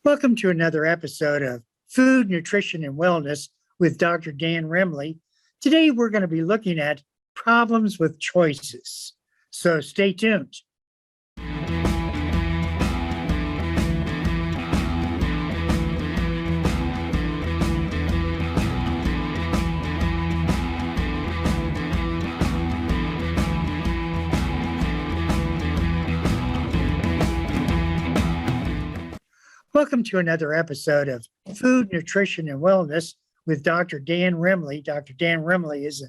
Welcome to another episode of Food, Nutrition, and Wellness with Dr. Dan Remley. Today, we're going to be looking at problems with choices. So stay tuned. Welcome to another episode of Food, Nutrition, and Wellness with Dr. Dan Remley. Dr. Dan Remley is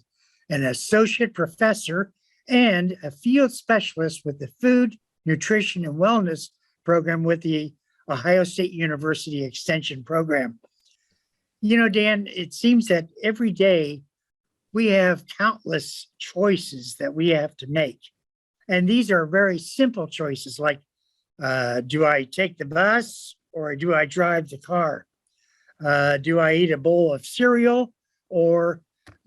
an associate professor and a field specialist with the Food, Nutrition, and Wellness program with the Ohio State University Extension program. You know, Dan, it seems that every day we have countless choices that we have to make. And these are very simple choices like, do I take the bus? Or do I drive the car? Do I eat a bowl of cereal or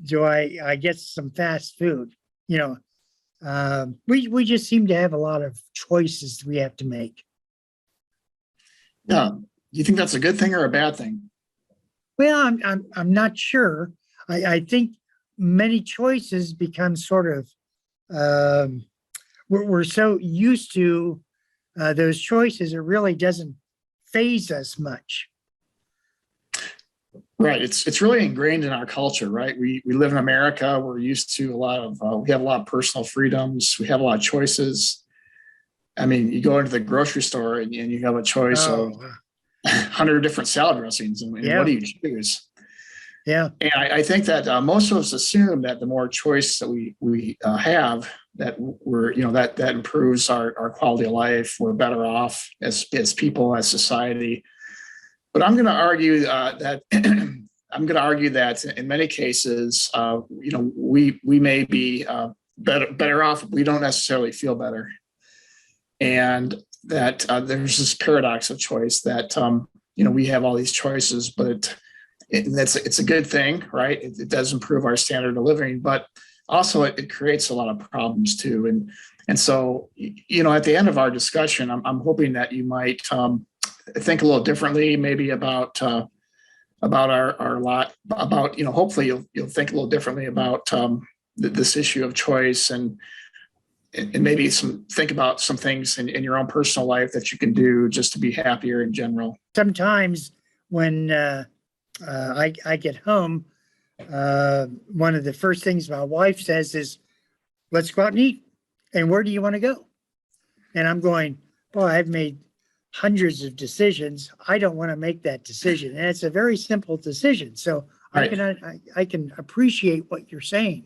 do I get some fast food? You know, we just seem to have a lot of choices we have to make. Yeah. Do you think that's a good thing or a bad thing? Well, I'm not sure. I think many choices become sort of we're so used to those choices, it really doesn't phase us much. Right. It's really ingrained in our culture, right? We live in America. We're used to we have a lot of personal freedoms. We have a lot of choices. I mean, you go into the grocery store and you have a choice of 100 different salad dressings. And what do you choose? Yeah. And I think that most of us assume that the more choice that we have, that that improves our quality of life. We're better off as people, as society. But I'm going to argue that in many cases, we may be better off. But we don't necessarily feel better, and that there's this paradox of choice that we have all these choices, but it's a good thing, right? It does improve our standard of living, but also it creates a lot of problems too. And so, at the end of our discussion, I'm hoping that you might think a little differently, maybe about our lot, about, hopefully you'll think a little differently about this issue of choice and maybe think about some things in your own personal life that you can do just to be happier in general. Sometimes when I get home, one of the first things my wife says is, let's go out and eat. And where do you want to go? And I'm going, boy, I've made hundreds of decisions. I don't want to make that decision. And it's a very simple decision. So right. I can appreciate what you're saying.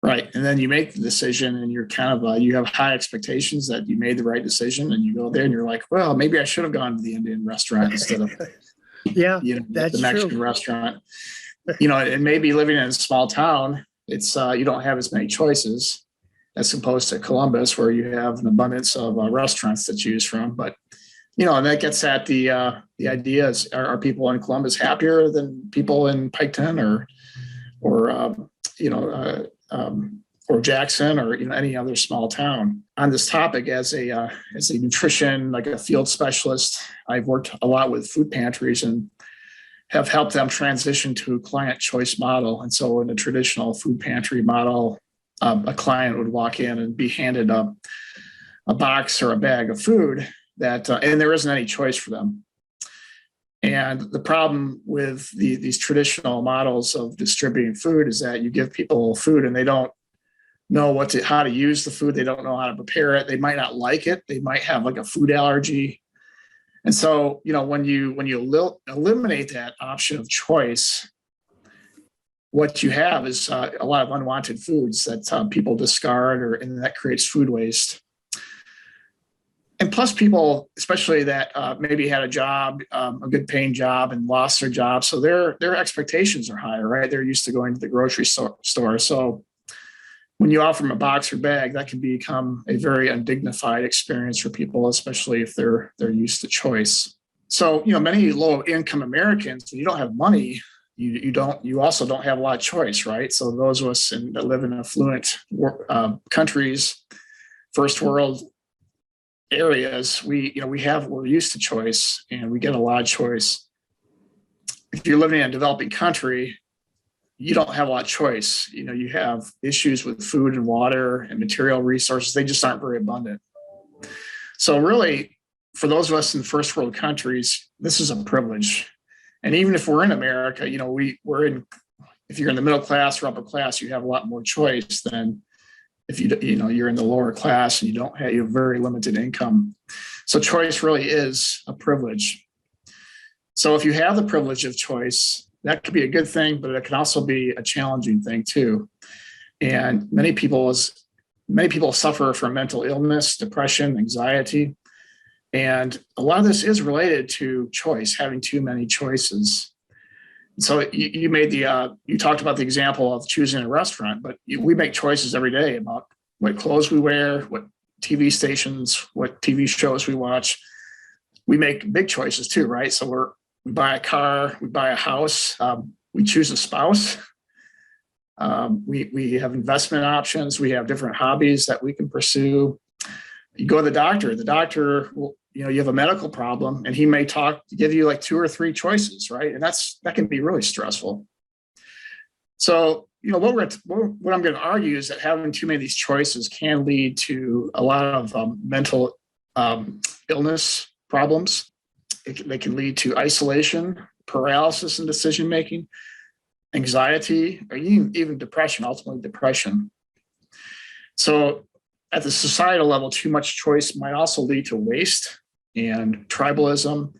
Right. And then you make the decision and you're kind of, you have high expectations that you made the right decision, and you go there and you're like, well, maybe I should have gone to the Indian restaurant instead of that's the Mexican true. Restaurant. And maybe living in a small town, it's you don't have as many choices as opposed to Columbus, where you have an abundance of restaurants to choose from. But and that gets at the idea is, are people in Columbus happier than people in Piketon or Jackson or any other small town? On this topic, as a nutrition, like a field specialist, I've worked a lot with food pantries and have helped them transition to a client choice model. And so in a traditional food pantry model, a client would walk in and be handed a box or a bag of food that, and there isn't any choice for them. And the problem with these traditional models of distributing food is that you give people food and they don't know how to use the food. They don't know how to prepare it. They might not like it. They might have like a food allergy. And so, when you eliminate that option of choice, what you have is a lot of unwanted foods that people discard, and that creates food waste. And plus, people, especially that maybe had a job, a good paying job, and lost their job, so their expectations are higher, right? They're used to going to the grocery store. So when you offer them a box or bag, that can become a very undignified experience for people, especially if they're used to choice. So, many low-income Americans, when you don't have money, you also don't have a lot of choice, right? So those of us that live in affluent countries, first world areas, we're used to choice and we get a lot of choice. If you're living in a developing country, you don't have a lot of choice. You have issues with food and water and material resources. They just aren't very abundant. So really, for those of us in first world countries, this is a privilege. And even if we're in America, if you're in the middle class or upper class, you have a lot more choice than if you're in the lower class and you have very limited income. So choice really is a privilege. So if you have the privilege of choice, that could be a good thing, but it can also be a challenging thing too. And many people suffer from mental illness, depression, anxiety. And a lot of this is related to choice, having too many choices. So you talked about the example of choosing a restaurant, but we make choices every day about what clothes we wear, what TV stations, what TV shows we watch. We make big choices too, right? So we buy a car, we buy a house, we choose a spouse. We have investment options. We have different hobbies that we can pursue. You go to the doctor will, you have a medical problem and he may give you like 2 or 3 choices, right? And that can be really stressful. So, what I'm going to argue is that having too many of these choices can lead to a lot of mental illness problems. They can lead to isolation, paralysis in decision-making, anxiety, or even depression, ultimately depression. So at the societal level, too much choice might also lead to waste and tribalism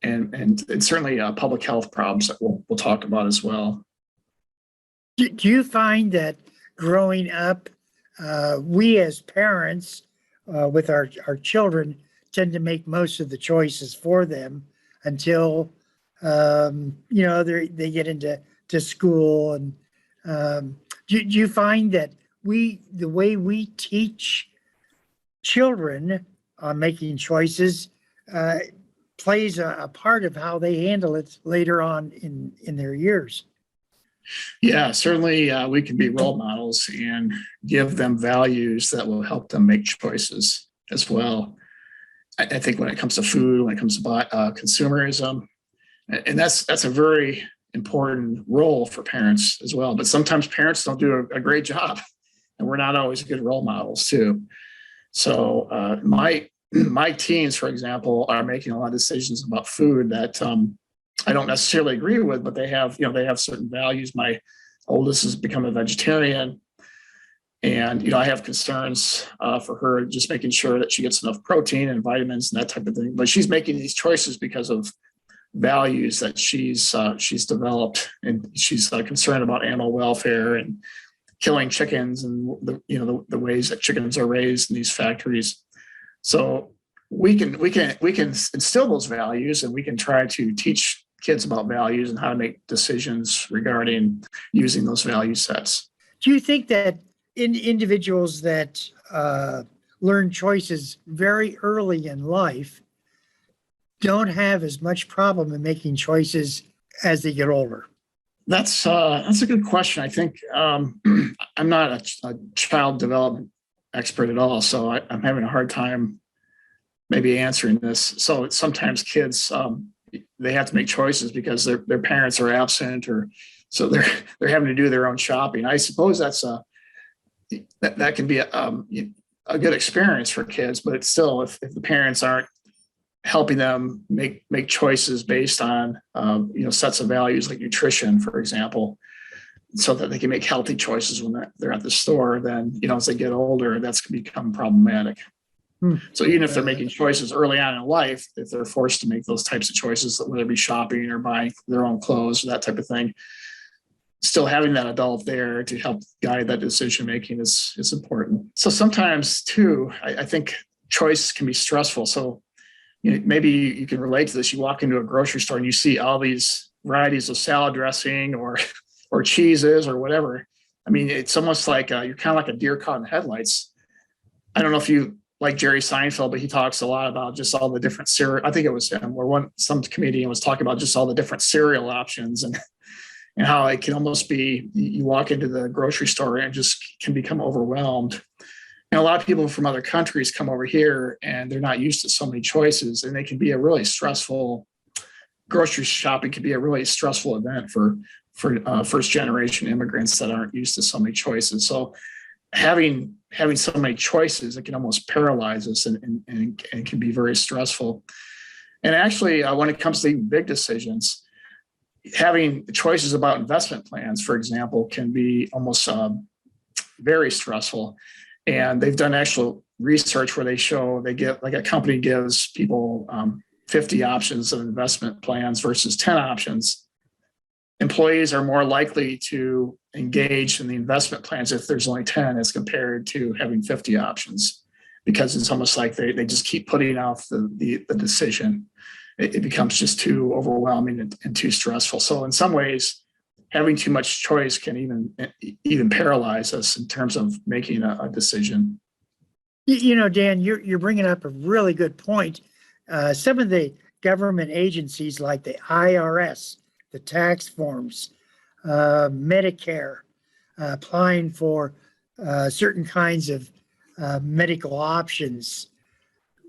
and certainly public health problems that we'll talk about as well. Do you find that growing up, we as parents with our children tend to make most of the choices for them until they get into school? And do you find that the way we teach children on making choices plays a part of how they handle it later on in their years? Yeah, certainly we can be role models and give them values that will help them make choices as well. I think when it comes to food, when it comes to consumerism, and that's a very important role for parents as well. But sometimes parents don't do a great job, and we're not always good role models too. So my teens, for example, are making a lot of decisions about food that I don't necessarily agree with, but they have certain values. My oldest has become a vegetarian. And, I have concerns for her, just making sure that she gets enough protein and vitamins and that type of thing. But she's making these choices because of values that she's developed, and she's concerned about animal welfare and killing chickens and the ways that chickens are raised in these factories. So we can instill those values, and we can try to teach kids about values and how to make decisions regarding using those value sets. Do you think that individuals that learn choices very early in life don't have as much problem in making choices as they get older? That's a good question. I think I'm not a child development expert at all, so I'm having a hard time maybe answering this. So sometimes kids they have to make choices because their parents are absent, or so they're having to do their own shopping. I suppose that can be a good experience for kids, but it's still, if the parents aren't helping them make choices based on sets of values like nutrition, for example, so that they can make healthy choices when they're at the store, then as they get older, that's going to become problematic. So even if they're making choices early on in life, if they're forced to make those types of choices, whether it be shopping or buying their own clothes or that type of thing, still having that adult there to help guide that decision making is important. So sometimes too, I think choice can be stressful. So maybe you can relate to this. You walk into a grocery store and you see all these varieties of salad dressing or cheeses or whatever. I mean, it's almost like you're kind of like a deer caught in headlights. I don't know if you like Jerry Seinfeld, but he talks a lot about just all the different cereal. I think it was him, where some comedian was talking about just all the different cereal options and how it can almost be, you walk into the grocery store and just can become overwhelmed. And a lot of people from other countries come over here and they're not used to so many choices, and they can be a really stressful, grocery shopping can be a really stressful event for first generation immigrants that aren't used to so many choices. So having so many choices, it can almost paralyze us and can be very stressful. And actually, when it comes to big decisions, having choices about investment plans, for example, can be almost very stressful. And they've done actual research where they get, like, a company gives people 50 options of investment plans versus 10 options. Employees are more likely to engage in the investment plans if there's only 10 as compared to having 50 options, because it's almost like they just keep putting off the decision. It becomes just too overwhelming and too stressful. So in some ways, having too much choice can even paralyze us in terms of making a decision. Dan, you're bringing up a really good point. Some of the government agencies like the IRS, the tax forms, Medicare, applying for certain kinds of medical options.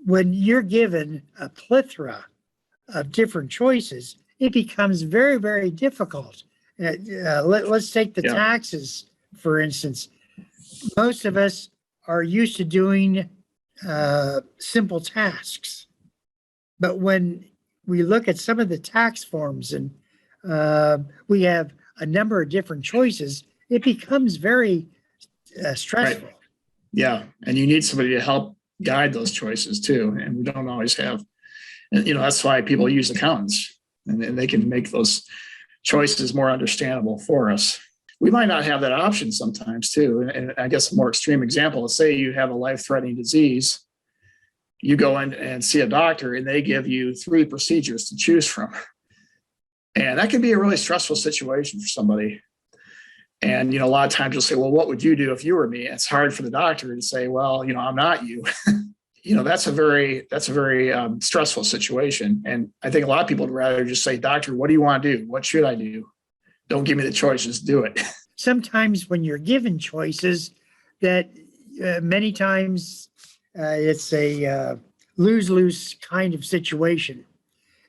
When you're given a plethora of different choices, it becomes very, very difficult. Let's take the taxes, for instance. Most of us are used to doing simple tasks. But when we look at some of the tax forms and we have a number of different choices, it becomes very stressful. Right. Yeah. And you need somebody to help guide those choices too. And we don't always have. And, that's why people use accountants, and they can make those choices more understandable for us. We might not have that option sometimes too. And I guess a more extreme example is, say you have a life-threatening disease. You go in and see a doctor and they give you 3 procedures to choose from. And that can be a really stressful situation for somebody. And, a lot of times you'll say, well, what would you do if you were me? It's hard for the doctor to say, well, I'm not you. That's a very stressful situation. And I think a lot of people would rather just say, doctor, what do you want to do? What should I do? Don't give me the choices, do it. Sometimes when you're given choices, that many times it's a lose-lose kind of situation.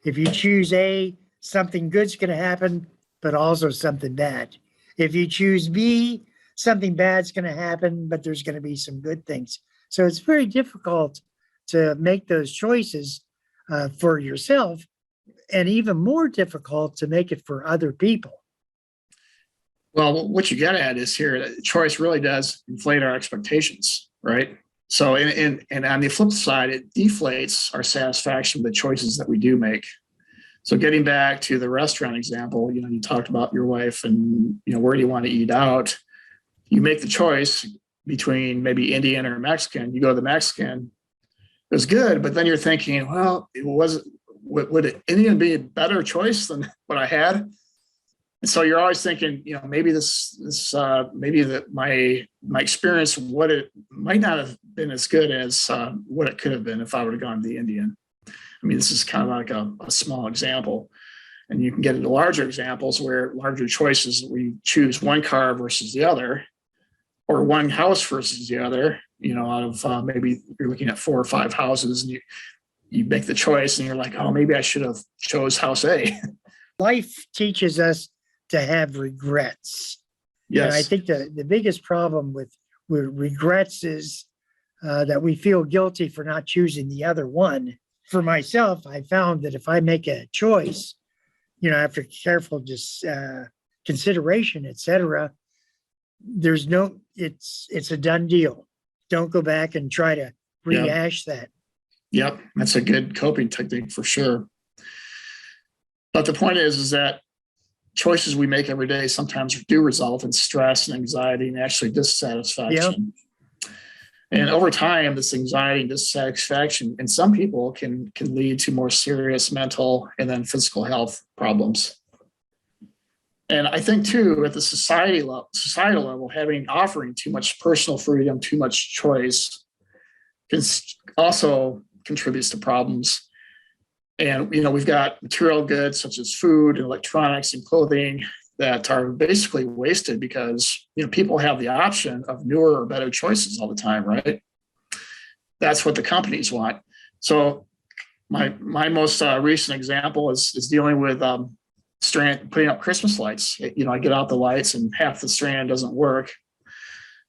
If you choose A, something good's going to happen, but also something bad. If you choose B, something bad's going to happen, but there's going to be some good things. So it's very difficult to make those choices for yourself, and even more difficult to make it for other people. Well, what you get at is here, choice really does inflate our expectations, right? So, and on the flip side, it deflates our satisfaction with the choices that we do make. So getting back to the restaurant example, you talked about your wife and, where do you want to eat out? You make the choice between maybe Indian or Mexican. You go to the Mexican. It was good, but then you're thinking, well, would Indian be a better choice than what I had? And so you're always thinking, maybe maybe that my experience, what it might not have been as good as what it could have been if I would have gone to the Indian. I mean, this is kind of like a small example, and you can get into larger examples where larger choices, we choose one car versus the other, or one house versus the other. Out of maybe you're looking at 4 or 5 houses, and you make the choice, and you're like, oh, maybe I should have chose house A. Life teaches us to have regrets. Yes. And I think the biggest problem with regrets is that we feel guilty for not choosing the other one. For myself, I found that if I make a choice, after careful consideration, etc., it's a done deal. Don't go back and try to rehash that. Yep, that's a good coping technique for sure. But the point is that choices we make every day sometimes do result in stress and anxiety and actually dissatisfaction. Yep. And over time, this anxiety and dissatisfaction in some people can lead to more serious mental and then physical health problems. And I think too, at the societal level, offering too much personal freedom, too much choice, also contributes to problems. And we've got material goods such as food and electronics and clothing that are basically wasted because, people have the option of newer or better choices all the time, right? That's what the companies want. So my most recent example is dealing with strand putting up Christmas lights. I get out the lights and half the strand doesn't work.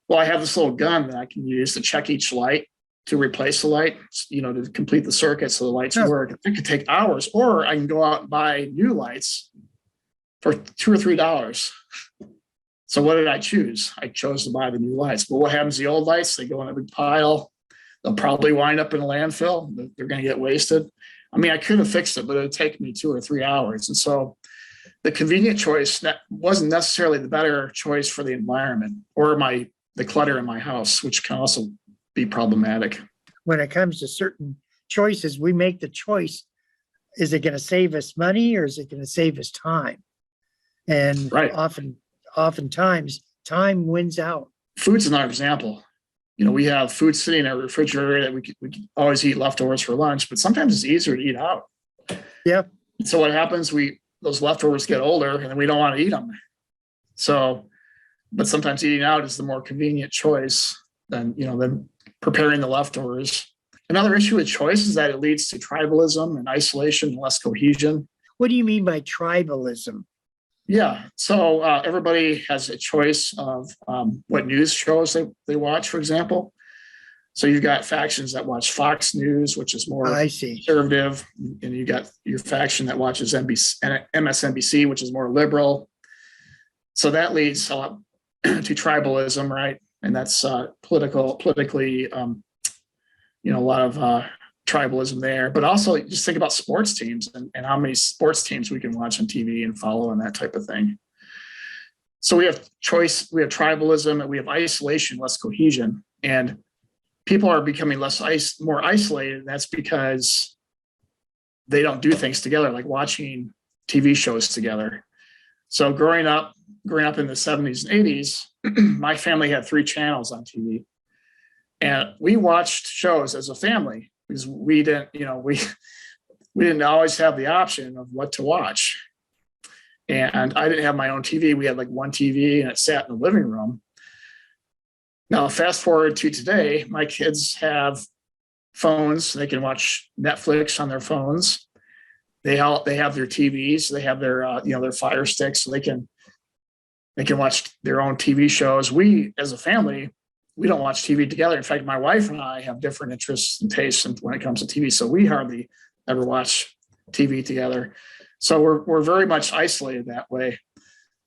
Well, I have this little gun that I can use to check each light to replace the light, to complete the circuit so the lights work. It could take hours, or I can go out and buy new lights for $2 or $3. So what did I choose? I chose to buy the new lights. But what happens to the old lights? They go in a big pile. They'll probably wind up in a landfill. They're going to get wasted. I mean, I could have fixed it, but it would take me 2 or 3 hours. And so the convenient choice that wasn't necessarily the better choice for the environment or the clutter in my house, which can also be problematic. When it comes to certain choices, we make the choice. Is it going to save us money or is it going to save us time? And right. Oftentimes time wins out. Food's another example. We have food sitting in our refrigerator that we can always eat leftovers for lunch, but sometimes it's easier to eat out. Yeah. So what happens? Those leftovers get older and we don't want to eat them. So, but sometimes eating out is the more convenient choice than preparing the leftovers. Another issue with choice is that it leads to tribalism and isolation and less cohesion. What do you mean by tribalism? Yeah. So everybody has a choice of what news shows they watch, for example. So you've got factions that watch Fox News, which is more conservative, and you got your faction that watches MSNBC, which is more liberal. So that leads a lot to tribalism, right? And that's politically, a lot of tribalism there. But also just think about sports teams and how many sports teams we can watch on TV and follow and that type of thing. So we have choice, we have tribalism, and we have isolation, less cohesion. And people are becoming more isolated. And that's because they don't do things together, like watching TV shows together. So growing up in the 70s and 80s, my family had 3 channels on TV. And we watched shows as a family because we didn't always have the option of what to watch. And I didn't have my own TV. We had like one TV and it sat in the living room. Now, fast forward to today, my kids have phones. They can watch Netflix on their phones. They have their TVs. They have their Fire Sticks, so they can watch their own TV shows. We, as a family, we don't watch TV together. In fact, my wife and I have different interests and tastes when it comes to TV, so we hardly ever watch TV together. So we're very much isolated that way.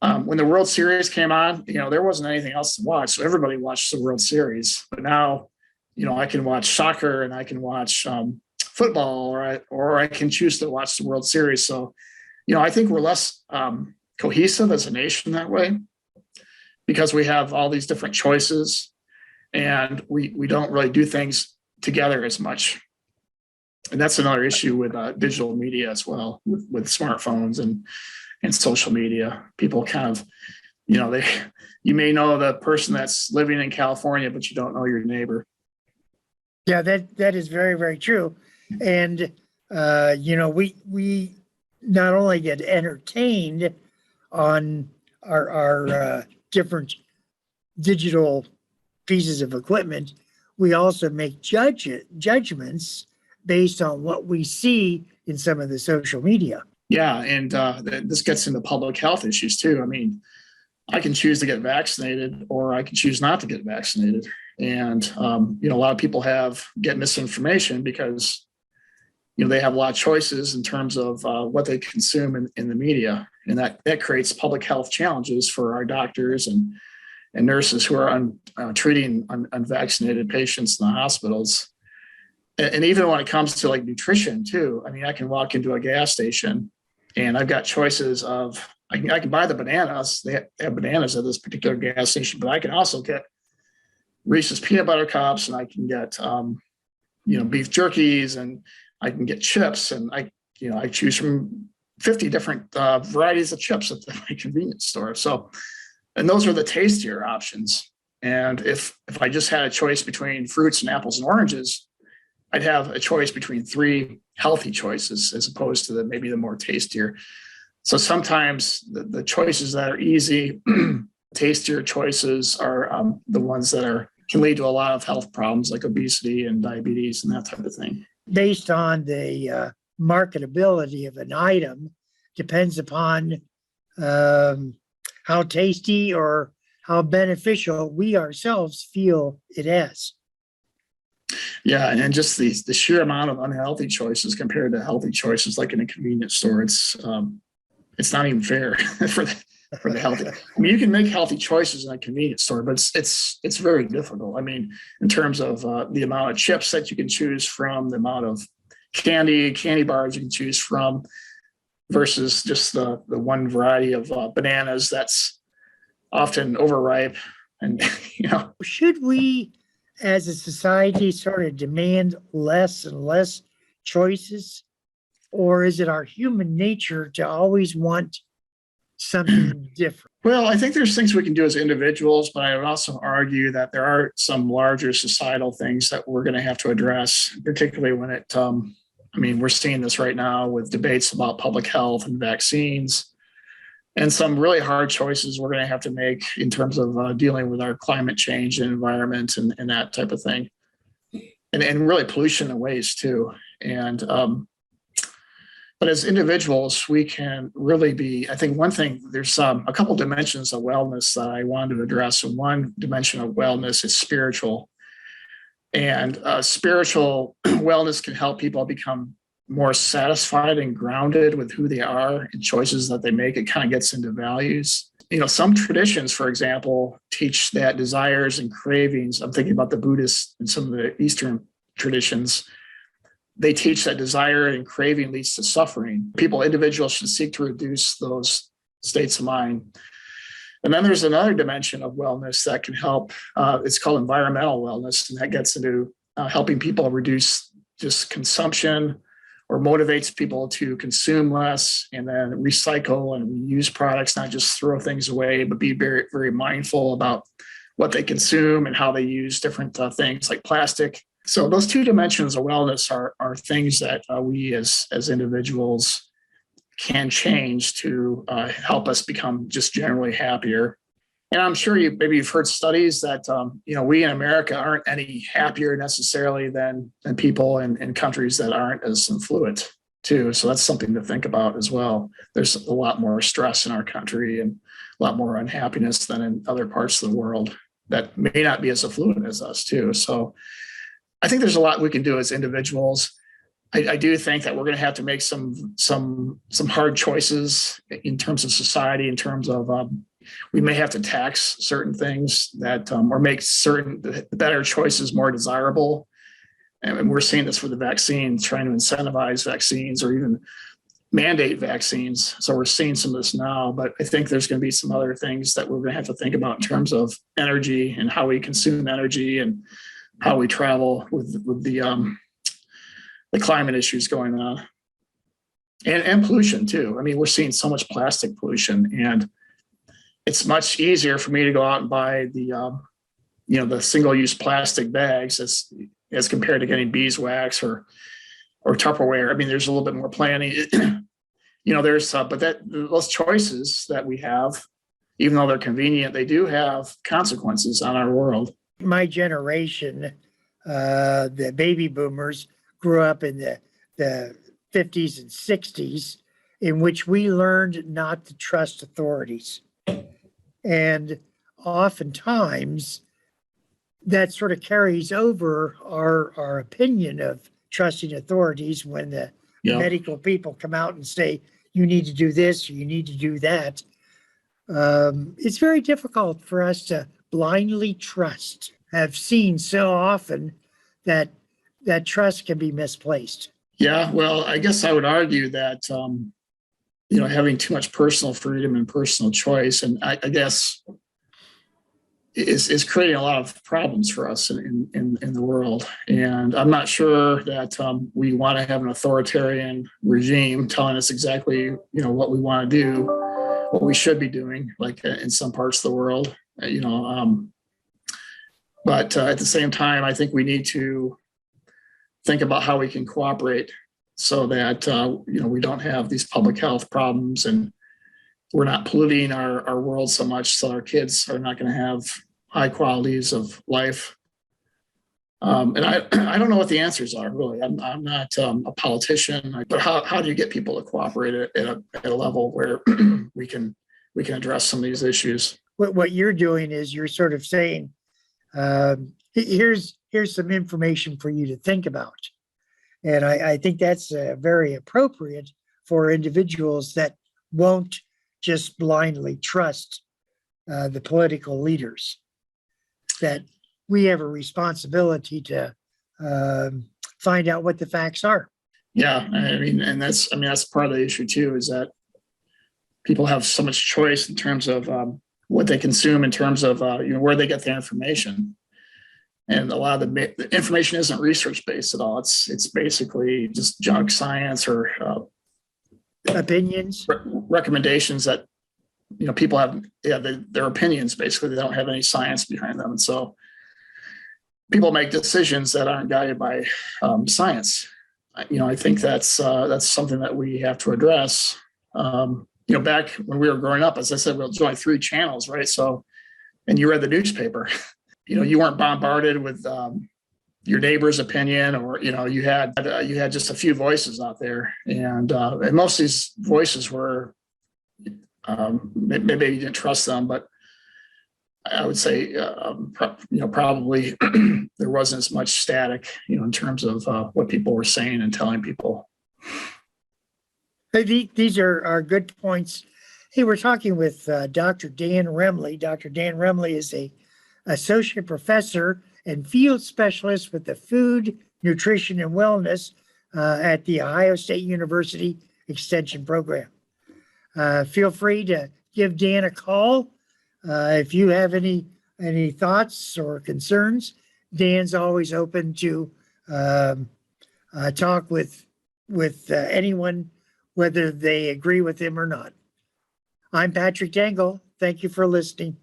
When the World Series came on, there wasn't anything else to watch, so everybody watched the World Series. But now, I can watch soccer and I can watch football, or I can choose to watch the World Series. So, I think we're less cohesive as a nation that way because we have all these different choices, and we don't really do things together as much. And that's another issue with digital media as well, with smartphones and social media. People kind of, you may know the person that's living in California, but you don't know your neighbor. Yeah, that is very, very true. And, we not only get entertained on our different digital pieces of equipment, we also make judgments based on what we see in some of the social media. Yeah, and this gets into public health issues too. I mean, I can choose to get vaccinated or I can choose not to get vaccinated. And, a lot of people get misinformation because, they have a lot of choices in terms of what they consume in the media. And that creates public health challenges for our doctors and nurses who are treating unvaccinated patients in the hospitals. And even when it comes to like nutrition too, I mean, I can walk into a gas station and I've got choices of, I can buy the bananas. They have bananas at this particular gas station, but I can also get Reese's peanut butter cups, and I can get, beef jerkies, and I can get chips, and I choose from 50 different varieties of chips at my convenience store. So, and those are the tastier options. And if I just had a choice between fruits and apples and oranges, I'd have a choice between 3 healthy choices as opposed to maybe the more tastier. So sometimes the choices that are easy, tastier choices are the ones that can lead to a lot of health problems like obesity and diabetes and that type of thing. Based on the marketability of an item depends upon how tasty or how beneficial we ourselves feel it is. Yeah, and just the sheer amount of unhealthy choices compared to healthy choices, like in a convenience store, it's not even fair for the healthy. I mean, you can make healthy choices in a convenience store, but it's very difficult. I mean, in terms of the amount of chips that you can choose from, the amount of candy bars you can choose from, versus just the one variety of bananas that's often overripe. And should we, as a society, sort of demand less and less choices, or is it our human nature to always want something different? Well, I think there's things we can do as individuals, but I would also argue that there are some larger societal things that we're going to have to address, particularly when it, we're seeing this right now with debates about public health and vaccines and some really hard choices we're going to have to make in terms of dealing with our climate change and environment and that type of thing. And really pollution and waste too. And, but as individuals, we can really be, I think one thing, there's a couple dimensions of wellness that I wanted to address. And one dimension of wellness is spiritual. And spiritual wellness can help people become more satisfied and grounded with who they are and choices that they make. It kind of gets into values. Some traditions, for example, teach that desires and cravings, I'm thinking about the Buddhists and some of the Eastern traditions, they teach that desire and craving leads to suffering. Individuals should seek to reduce those states of mind. And then there's another dimension of wellness that can help. It's called environmental wellness, and that gets into helping people reduce just consumption, or motivates people to consume less and then recycle and reuse products, not just throw things away, but be very, very mindful about what they consume and how they use different things like plastic. So those two dimensions of wellness are things that we as individuals can change to help us become just generally happier. And I'm sure you've heard studies that we in America aren't any happier necessarily than people in countries that aren't as affluent too. So that's something to think about as well. There's a lot more stress in our country and a lot more unhappiness than in other parts of the world that may not be as affluent as us too. So I think there's a lot we can do as individuals. I do think that we're going to have to make some hard choices in terms of society, in terms of we may have to tax certain things that or make certain better choices more desirable. And we're seeing this with the vaccines, trying to incentivize vaccines or even mandate vaccines. So we're seeing some of this now, but I think there's going to be some other things that we're going to have to think about in terms of energy and how we consume energy and how we travel with the climate issues going on, and pollution too. I mean, we're seeing so much plastic pollution, and it's much easier for me to go out and buy the single-use plastic bags as compared to getting beeswax or Tupperware. I mean, there's a little bit more planning. But those choices that we have, even though they're convenient, they do have consequences on our world. My generation, the baby boomers, grew up in the 50s and 60s, in which we learned not to trust authorities. And oftentimes that sort of carries over our opinion of trusting authorities when the medical people come out and say, you need to do this, or you need to do that. It's very difficult for us to blindly trust. I've seen so often that trust can be misplaced. Yeah, well, I guess I would argue that having too much personal freedom and personal choice, and I guess is creating a lot of problems for us in the world. And I'm not sure that we want to have an authoritarian regime telling us exactly what we want to do, what we should be doing, like in some parts of the world. But at the same time, I think we need to think about how we can cooperate so that we don't have these public health problems and we're not polluting our world so much, so our kids are not going to have high qualities of life. And I don't know what the answers are, really. I'm not a politician, but how do you get people to cooperate at a level where we can address some of these issues? What you're doing is you're sort of saying, here's some information for you to think about. And I think that's very appropriate for individuals that won't just blindly trust the political leaders, that we have a responsibility to find out what the facts are. Yeah, that's part of the issue too, is that people have so much choice in terms of what they consume, in terms of where they get their information. And a lot of the information isn't research based at all. It's basically just junk science or Opinions, recommendations that people have. Yeah, their opinions. Basically, they don't have any science behind them, and so people make decisions that aren't guided by science. I think that's something that we have to address. Back when we were growing up, as I said, we were only 3 channels, right? So, and you read the newspaper. You weren't bombarded with your neighbor's opinion, or you had just a few voices out there, and most of these voices were maybe you didn't trust them, but I would say probably there wasn't as much static in terms of what people were saying and telling people. these are good points. Hey, we're talking with Dr. Dan Remley. Dr. Dan Remley is a associate professor and field specialist with the Food, Nutrition, and Wellness at the Ohio State University Extension Program. Feel free to give Dan a call if you have any thoughts or concerns. Dan's always open to talk with anyone, whether they agree with him or not. I'm Patrick Dangle. Thank you for listening.